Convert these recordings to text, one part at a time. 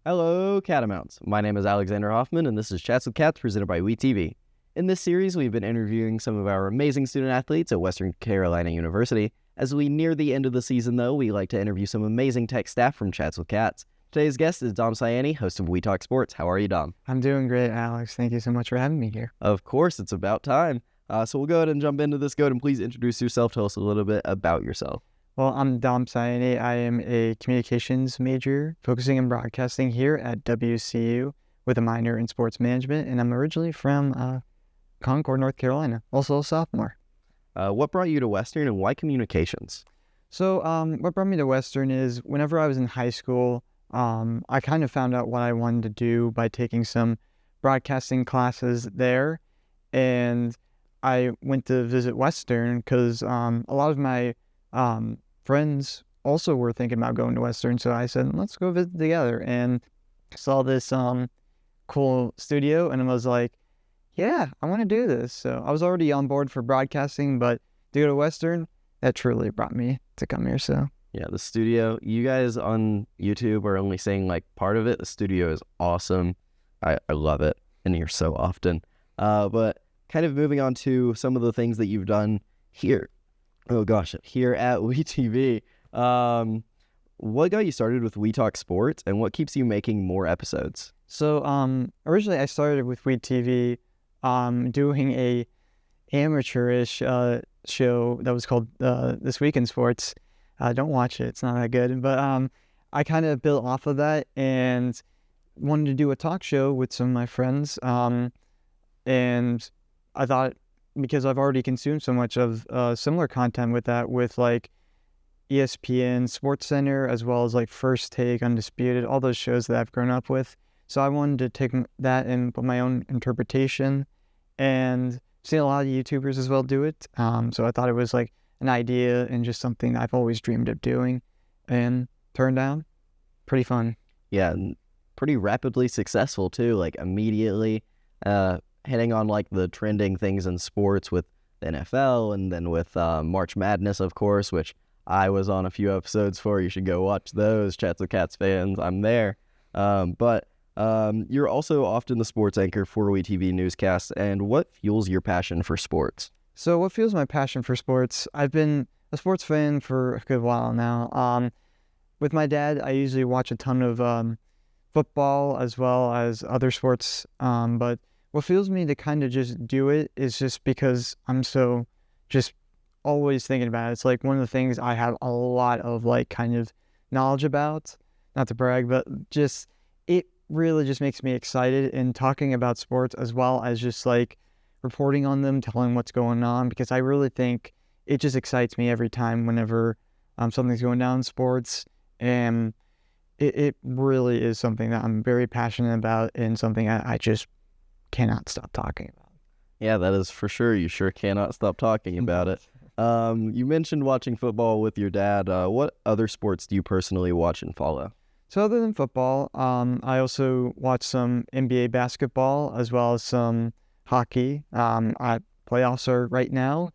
Hello, Catamounts. My name is Alexander Hoffman, and this is Chats with Cats presented by WeTV. In this series, we've been interviewing some of our amazing student athletes at Western Carolina University. As we near the end of the season, though, we like to interview some amazing tech staff from Chats with Cats. Today's guest is Dom Saiani, host of We Talk Sports. How are you, Dom? I'm doing great, Alex. Thank you so much for having me here. Of course, it's about time. So we'll go ahead and jump into this. Go ahead and please introduce yourself. Tell us a little bit about yourself. Well, I'm Dom Saiani. I am a communications major focusing on broadcasting here at WCU with a minor in sports management, and I'm originally from Concord, North Carolina, also a sophomore. What brought you to Western and why communications? So what brought me to Western is whenever I was in high school, I kind of found out what I wanted to do by taking some broadcasting classes there, and I went to visit Western because a lot of my friends also were thinking about going to Western, so I said, let's go visit together, and saw this cool studio, and I was like, yeah, I want to do this. So I was already on board for broadcasting, but to go to Western, that truly brought me to come here. So yeah, the studio, you guys on YouTube are only saying like part of it. The studio is awesome. I love it, and here so often. But kind of moving on to some of the things that you've done here. Oh gosh, here at WeTV. What got you started with We Talk Sports, and what keeps you making more episodes? So originally I started with WeTV doing a amateurish show that was called This Week in Sports. Don't watch it, it's not that good. But I kind of built off of that and wanted to do a talk show with some of my friends. And I thought, because I've already consumed so much of similar content with that, with like ESPN, Sports Center, as well as like First Take, Undisputed, all those shows that I've grown up with. So I wanted to take that and put my own interpretation, and seen a lot of YouTubers as well do it. So I thought it was like an idea and just something I've always dreamed of doing, and turned out pretty fun. Yeah, and pretty rapidly successful too, like immediately hitting on like the trending things in sports with the NFL, and then with March Madness, of course, which I was on a few episodes for. You should go watch those, Chats with Cats fans. I'm there. But you're also often the sports anchor for WeTV newscasts, and what fuels your passion for sports? So what fuels my passion for sports? I've been a sports fan for a good while now. With my dad, I usually watch a ton of football as well as other sports, but what fuels me to kind of just do it is just because I'm so just always thinking about it. It's like one of the things I have a lot of like kind of knowledge about, not to brag, but just it really just makes me excited in talking about sports, as well as just like reporting on them, telling what's going on, because I really think it just excites me every time whenever something's going down in sports. And it really is something that I'm very passionate about, and something I just cannot stop talking about. Yeah, that is for sure. You sure cannot stop talking about it. You mentioned watching football with your dad. What other sports do you personally watch and follow? So other than football, I also watch some NBA basketball as well as some hockey. Playoffs are right now,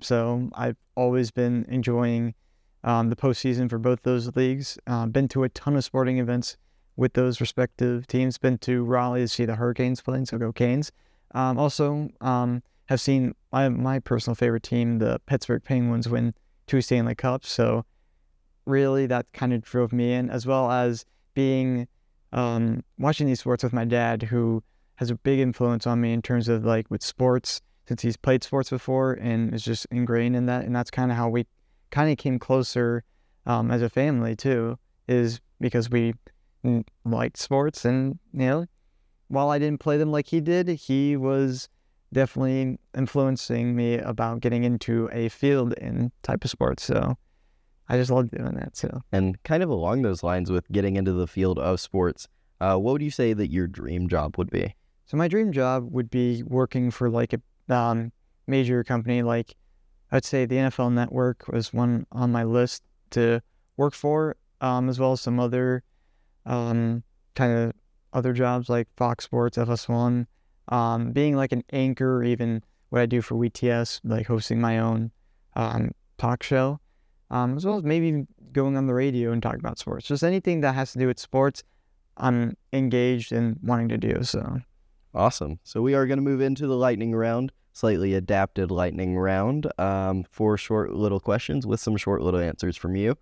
so I've always been enjoying the postseason for both those leagues. Been to a ton of sporting events with those respective teams. Been to Raleigh to see the Hurricanes playing, so go Canes. Also, have seen my personal favorite team, the Pittsburgh Penguins, win 2 Stanley Cups. So really that kind of drove me in, as well as being watching these sports with my dad, who has a big influence on me in terms of like with sports, since he's played sports before and is just ingrained in that. And that's kind of how we kind of came closer as a family too, is because we liked sports. And while I didn't play them like he did, he was definitely influencing me about getting into a field in type of sports. So I just love doing that too. And kind of along those lines with getting into the field of sports, what would you say that your dream job would be? So my dream job would be working for like a major company. Like I'd say the NFL Network was one on my list to work for, as well as some other kind of other jobs like Fox Sports, FS1, being like an anchor, or even what I do for WTS, like hosting my own talk show, as well as maybe going on the radio and talking about sports. Just anything that has to do with sports. I'm engaged in wanting to do. So Awesome. So we are going to move into the lightning round, slightly adapted lightning round, for short little questions with some short little answers from you.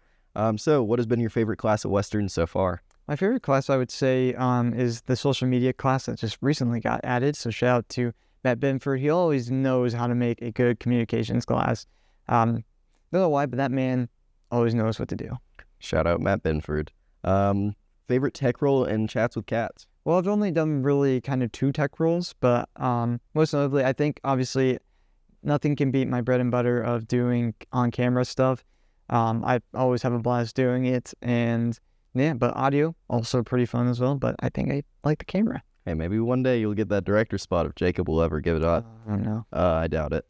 So what has been your favorite class at Western so far? my favorite class, I would say, is the social media class that just recently got added. So shout out to Matt Benford. He always knows how to make a good communications class. Don't know why, but that man always knows what to do. Shout out Matt Benford. Favorite tech role in Chats with Cats? Well, I've only done really kind of 2 tech roles, but most notably, I think obviously nothing can beat my bread and butter of doing on-camera stuff. I always have a blast doing it, and yeah, but audio also pretty fun as well. But I think I like the camera. Hey, maybe one day you'll get that director spot if Jacob will ever give it up. I don't know. I doubt it.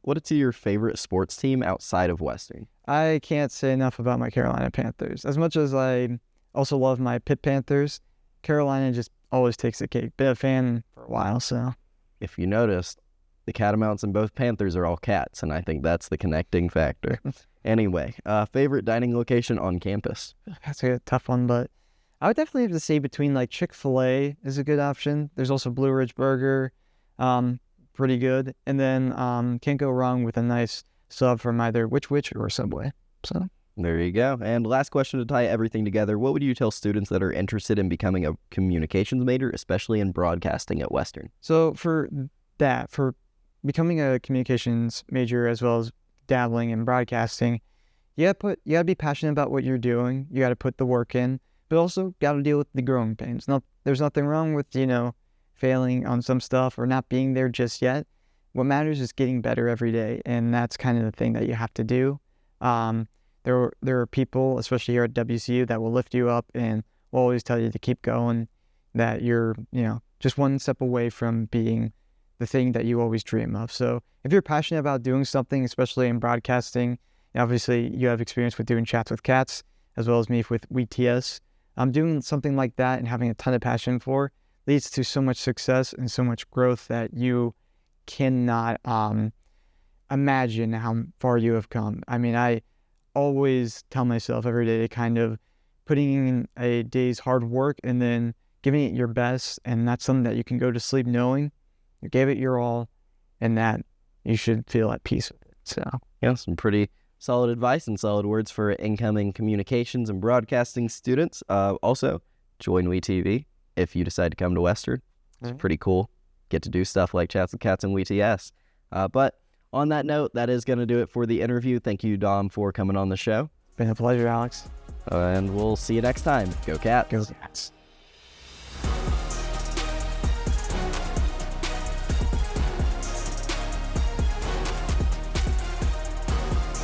What is your favorite sports team outside of Western? I can't say enough about my Carolina Panthers. As much as I also love my Pitt Panthers, Carolina just always takes the cake. Been a fan for a while, so. If you noticed, the Catamounts and both Panthers are all cats, and I think that's the connecting factor. Anyway, favorite dining location on campus? That's a tough one, but I would definitely have to say between like Chick-fil-A is a good option. There's also Blue Ridge Burger, pretty good. And then can't go wrong with a nice sub from either Which or Subway. So There you go. And last question to tie everything together. What would you tell students that are interested in becoming a communications major, especially in broadcasting at Western? So for becoming a communications major as well as dabbling in broadcasting, you gotta be passionate about what you're doing. You gotta put the work in, but also gotta deal with the growing pains. There's nothing wrong with, failing on some stuff or not being there just yet. What matters is getting better every day, and that's kind of the thing that you have to do. There are people, especially here at WCU, that will lift you up and will always tell you to keep going, that you're, just one step away from being the thing that you always dream of. So if you're passionate about doing something, especially in broadcasting, obviously you have experience with doing Chats with Cats, as well as me with BTS. Doing something like that and having a ton of passion for leads to so much success and so much growth that you cannot imagine how far you have come. I mean, I always tell myself every day to kind of putting in a day's hard work and then giving it your best, and that's something that you can go to sleep knowing you gave it your all and that you should feel at peace with it. So Yeah, some pretty solid advice and solid words for incoming communications and broadcasting students. Also, join WeTV if you decide to come to Western. It's pretty cool. Get to do stuff like Chats with Cats and WeTS. But on that note, that is going to do it for the interview. Thank you, Dom, for coming on the show. been a pleasure, Alex. And we'll see you next time. Go Cats. Go Cats.